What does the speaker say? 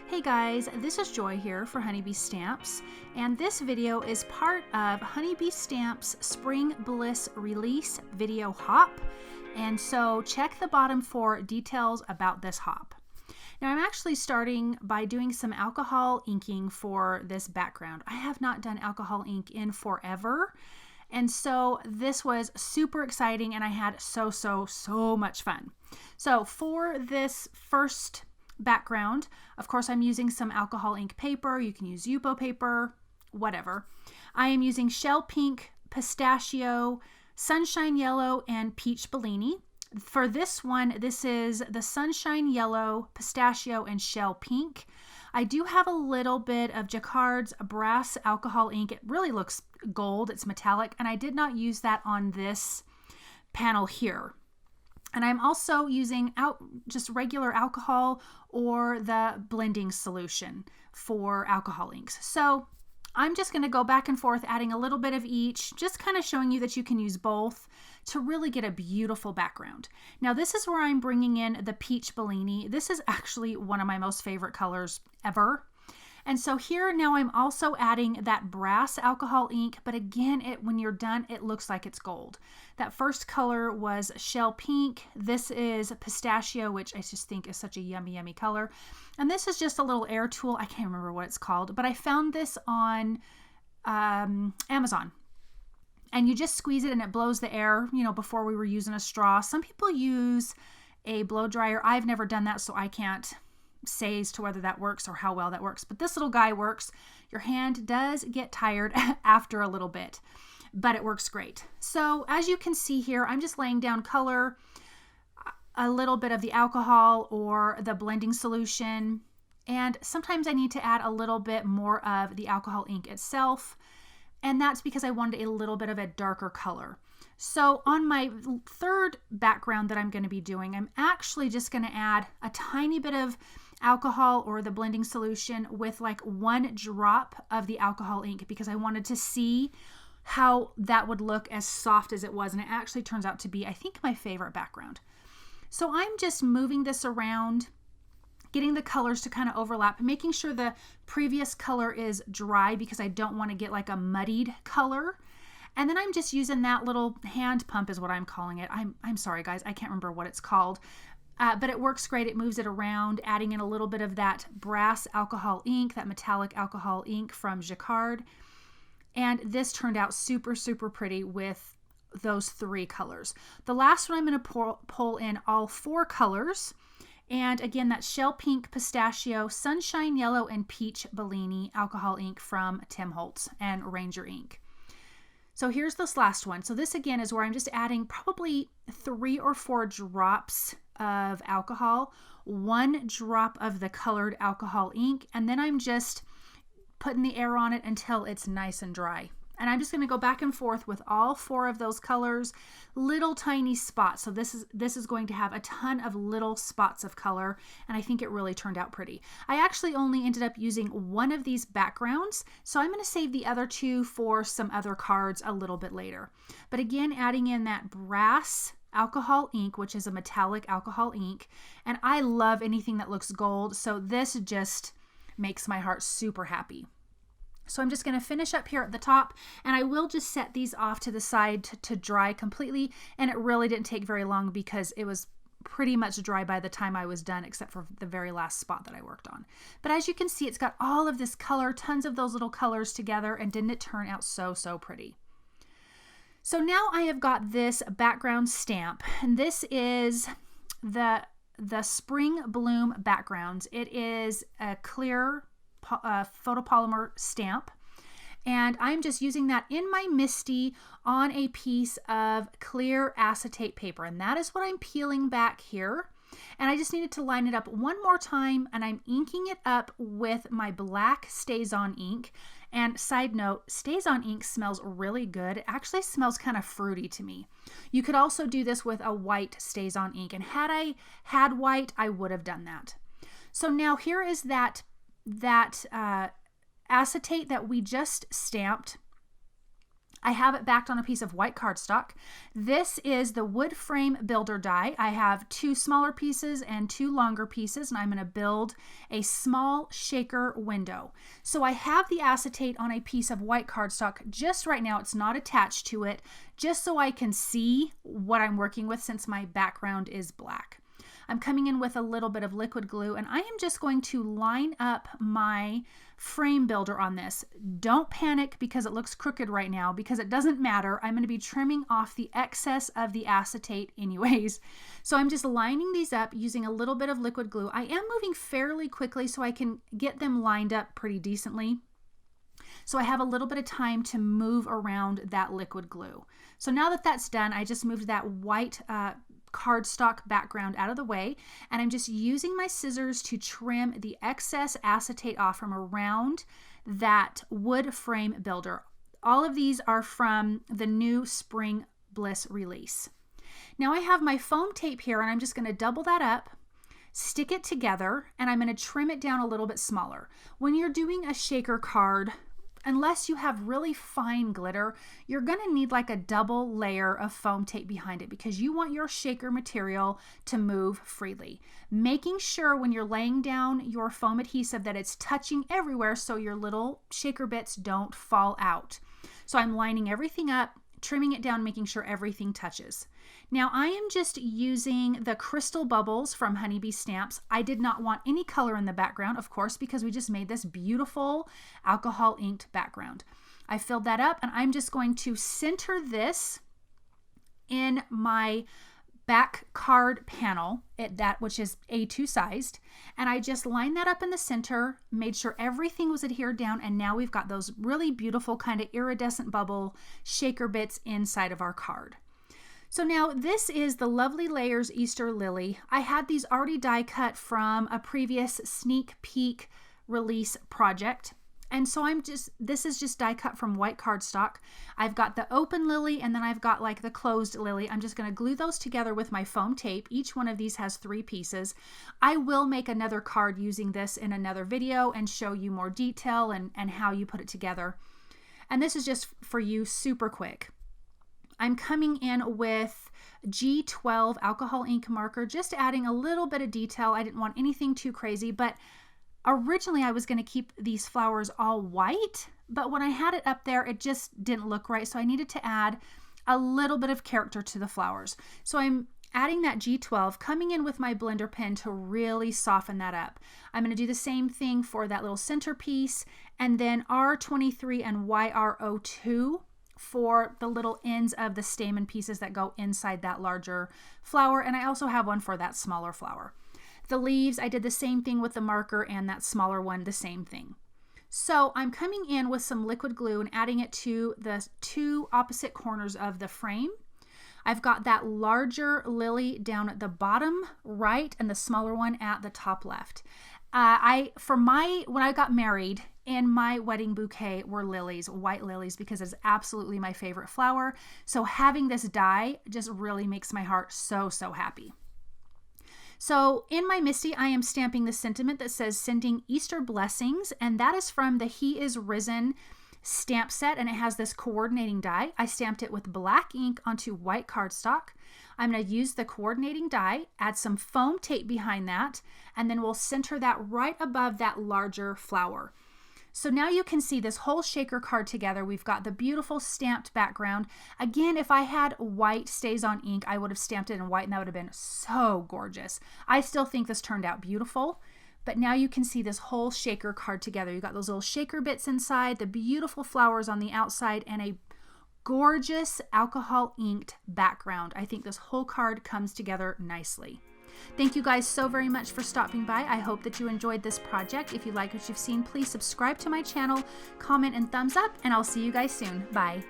Hey guys, this is Joy here for Honeybee Stamps, and this video is part of Honeybee Stamps Spring Bliss Release video hop, and so check the bottom for details about this hop. Now I'm actually starting by doing some alcohol inking for this background. I have not done alcohol ink in forever, and so this was super exciting and I had so much fun. So for this first background, of course, I'm using some alcohol ink paper. You can use Yupo paper, whatever. I am using shell pink, pistachio, sunshine yellow, and peach Bellini. For this one, this is the sunshine yellow, pistachio, and shell pink. I do have a little bit of Jacquard's brass alcohol ink. It really looks gold. It's metallic, and I did not use that on this panel here. And I'm also using just regular alcohol or the blending solution for alcohol inks. So I'm just going to go back and forth adding a little bit of each, just kind of showing you that you can use both to really get a beautiful background. Now this is where I'm bringing in the peach Bellini. This is actually one of my most favorite colors ever. And so here now I'm also adding that brass alcohol ink, but again, when you're done, it looks like it's gold. That first color was shell pink. This is pistachio, which I just think is such a yummy color. And this is just a little air tool. I can't remember what it's called, but I found this on Amazon. And you just squeeze it and it blows the air, you know, before we were using a straw. Some people use a blow dryer. I've never done that, so I can't say as to whether that works or how well that works, but this little guy works. Your hand does get tired after a little bit, but it works great. So as you can see here, I'm just laying down color, a little bit of the alcohol or the blending solution, and sometimes I need to add a little bit more of the alcohol ink itself, and that's because I wanted a little bit of a darker color. So on my third background that I'm going to be doing, I'm actually just going to add a tiny bit of alcohol or the blending solution with like 1 drop of the alcohol ink because I wanted to see how that would look as soft as it was, and it actually turns out to be, I think, my favorite background. So I'm just moving this around, getting the colors to kind of overlap, making sure the previous color is dry because I don't want to get like a muddied color. And then I'm just using that little hand pump is what I'm calling it. I'm sorry guys, I can't remember what it's called, but it works great. It moves it around, adding in a little bit of that brass alcohol ink, that metallic alcohol ink from Jacquard. And this turned out super pretty with those 3 colors. The last one I'm going to pull in all 4 colors. And again, that's shell pink, pistachio, sunshine yellow, and peach Bellini alcohol ink from Tim Holtz and Ranger ink. So here's this last one. So this again is where I'm just adding probably 3 or 4 drops of alcohol, 1 drop of the colored alcohol ink, and then I'm just putting the air on it until it's nice and dry. And I'm just going to go back and forth with all 4 of those colors, little tiny spots. So this is going to have a ton of little spots of color, and I think it really turned out pretty. I actually only ended up using 1 of these backgrounds, so I'm going to save the other 2 for some other cards a little bit later. But again, adding in that brass alcohol ink, which is a metallic alcohol ink, and I love anything that looks gold, so this just makes my heart super happy. So I'm just going to finish up here at the top, and I will just set these off to the side to dry completely, and it really didn't take very long because it was pretty much dry by the time I was done, except for the very last spot that I worked on. But as you can see, it's got all of this color, tons of those little colors together, and didn't it turn out so pretty? So now I have got this background stamp, and this is the Spring Bloom backgrounds. It is a clear photopolymer stamp, and I'm just using that in my MISTI on a piece of clear acetate paper, and that is what I'm peeling back here. And I just needed to line it up one more time, and I'm inking it up with my black stazon ink. And side note, stazon ink smells really good. It actually smells kind of fruity to me. You could also do this with a white stazon ink, and had I had white, I would have done that. So now here is that acetate that we just stamped. I have it backed on a piece of white cardstock. This is the wood frame builder die. I have 2 smaller pieces and 2 longer pieces, and I'm going to build a small shaker window. So I have the acetate on a piece of white cardstock just right now. It's not attached to it, just so I can see what I'm working with since my background is black. I'm coming in with a little bit of liquid glue, and I am just going to line up my frame builder on this. Don't panic because it looks crooked right now, because it doesn't matter. I'm going to be trimming off the excess of the acetate anyways. So I'm just lining these up using a little bit of liquid glue. I am moving fairly quickly so I can get them lined up pretty decently. So I have a little bit of time to move around that liquid glue. So now that that's done, I just moved that white cardstock background out of the way, and I'm just using my scissors to trim the excess acetate off from around that wood frame builder. All of these are from the new Spring Bliss Release. Now I have my foam tape here, and I'm just going to double that up, stick it together, and I'm going to trim it down a little bit smaller. When you're doing a shaker card, unless you have really fine glitter, you're going to need like a double layer of foam tape behind it because you want your shaker material to move freely. Making sure when you're laying down your foam adhesive that it's touching everywhere so your little shaker bits don't fall out. So I'm lining everything up, trimming it down, making sure everything touches. Now I am just using the crystal bubbles from Honeybee Stamps. I did not want any color in the background, of course, because we just made this beautiful alcohol inked background. I filled that up, and I'm just going to center this in my back card panel, which is A2 sized, and I just lined that up in the center, made sure everything was adhered down, and now we've got those really beautiful kind of iridescent bubble shaker bits inside of our card. So now this is the Lovely Layers Easter Lily. I had these already die cut from a previous sneak peek release project. And so this is just die cut from white cardstock. I've got the open lily, and then I've got like the closed lily. I'm just going to glue those together with my foam tape. Each one of these has 3 pieces. I will make another card using this in another video and show you more detail and how you put it together. And this is just for you super quick. I'm coming in with G12 alcohol ink marker, just adding a little bit of detail. I didn't want anything too crazy, but originally I was going to keep these flowers all white, but when I had it up there, it just didn't look right. So I needed to add a little bit of character to the flowers. So I'm adding that G12, coming in with my blender pen to really soften that up. I'm going to do the same thing for that little centerpiece, and then R23 and YR02 for the little ends of the stamen pieces that go inside that larger flower. And I also have one for that smaller flower. The leaves, I did the same thing with the marker, and that smaller one, the same thing. So I'm coming in with some liquid glue and adding it to the 2 opposite corners of the frame. I've got that larger lily down at the bottom right and the smaller one at the top left. When I got married, in my wedding bouquet were lilies, white lilies, because it's absolutely my favorite flower. So having this die just really makes my heart so, so happy. So in my MISTI, I am stamping the sentiment that says sending Easter blessings, and that is from the He Is Risen stamp set, and it has this coordinating die. I stamped it with black ink onto white cardstock. I'm going to use the coordinating die, add some foam tape behind that, and then we'll center that right above that larger flower. So now you can see this whole shaker card together. We've got the beautiful stamped background. Again, if I had white stazon ink, I would have stamped it in white, and that would have been so gorgeous. I still think this turned out beautiful, but now you can see this whole shaker card together. You've got those little shaker bits inside, the beautiful flowers on the outside, and a gorgeous alcohol inked background. I think this whole card comes together nicely. Thank you guys so very much for stopping by. I hope that you enjoyed this project. If you like what you've seen, please subscribe to my channel, comment, and thumbs up, and I'll see you guys soon. Bye.